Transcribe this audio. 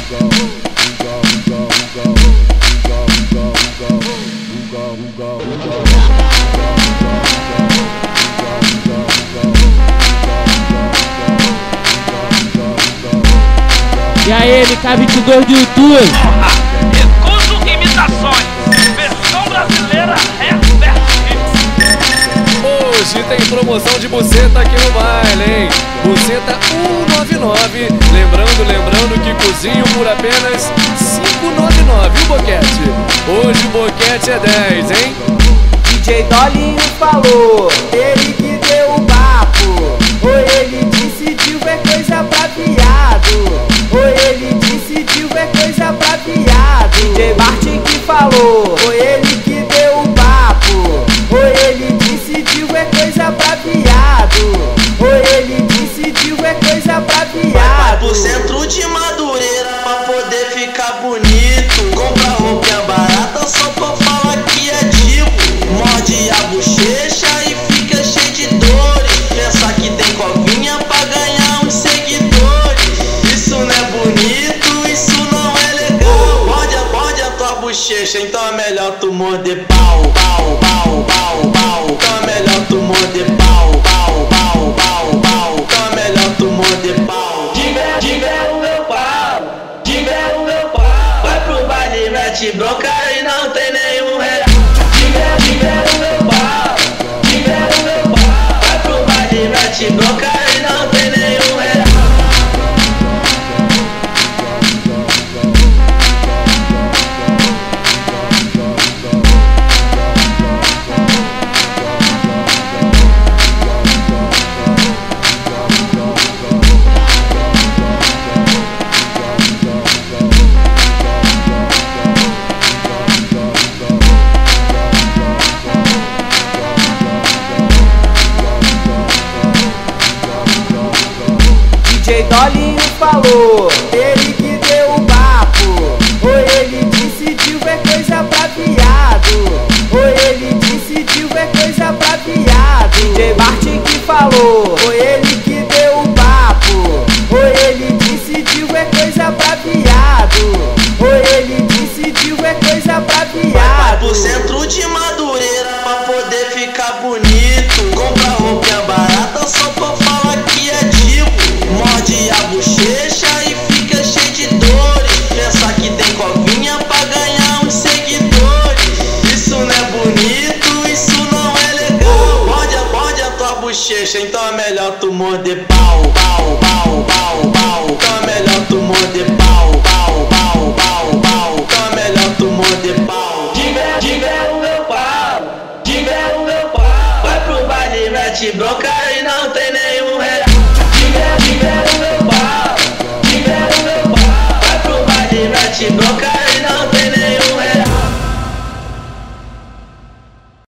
E aí, MK22 do YouTube. Recuso imitações. Versão brasileira Hoje tem promoção de buceta aqui no baile, hein? Buceta 199. Lembrando que cozinho por apenas 5,99 o boquete. Hoje o boquete é 10, hein? DJ Dolinho falou, ele que deu o papo. Ou ele decidiu é coisa pra viado. Ou ele decidiu é coisa pra viado. DJ Martin que falou, ou ele que deu o papo. Ou ele decidiu é coisa pra viado. Ou ele decidiu é coisa pra viado. Vai pro centro de Madureira pra poder ficar bonito. Compra roupinha barata só pra falar que é tipo. Morde a bochecha e fica cheio de dores. Pensa que tem covinha pra ganhar uns seguidores. Isso não é bonito, isso não é legal. Morde a tua bochecha, então é melhor tu morder pau. Então é melhor tu morder pau. Então é melhor tu morder pau. Tiver o meu pau, vai pro baile, mete bronca e não tem nenhum real. Tiver o meu pau, vai pro baile, mete bronca e não tem nenhum real. DJ Dolinho falou, ele que deu o papo. Ou ele decidiu é coisa pra viado. Ou ele decidiu é coisa pra viado. DJ Martin que falou, ou ele que deu o papo. Ou ele decidiu é coisa pra viado. Ou ele decidiu é coisa pra viado. Vai pro centro de Madureira pra poder ficar bonito. Compra roupinha barata só pra falar que é tipo. Morde a bochecha e fica cheio de dores. Pensa que tem covinha pra ganhar uns seguidores. Isso não é bonito, isso não é legal. Morde a tua bochecha, então é melhor tu morder pau. Então é melhor tu morder pau. Então é melhor tu morder pau. Tiver o meu pau, vai pro baile, mete bronca e não tem nenhum real.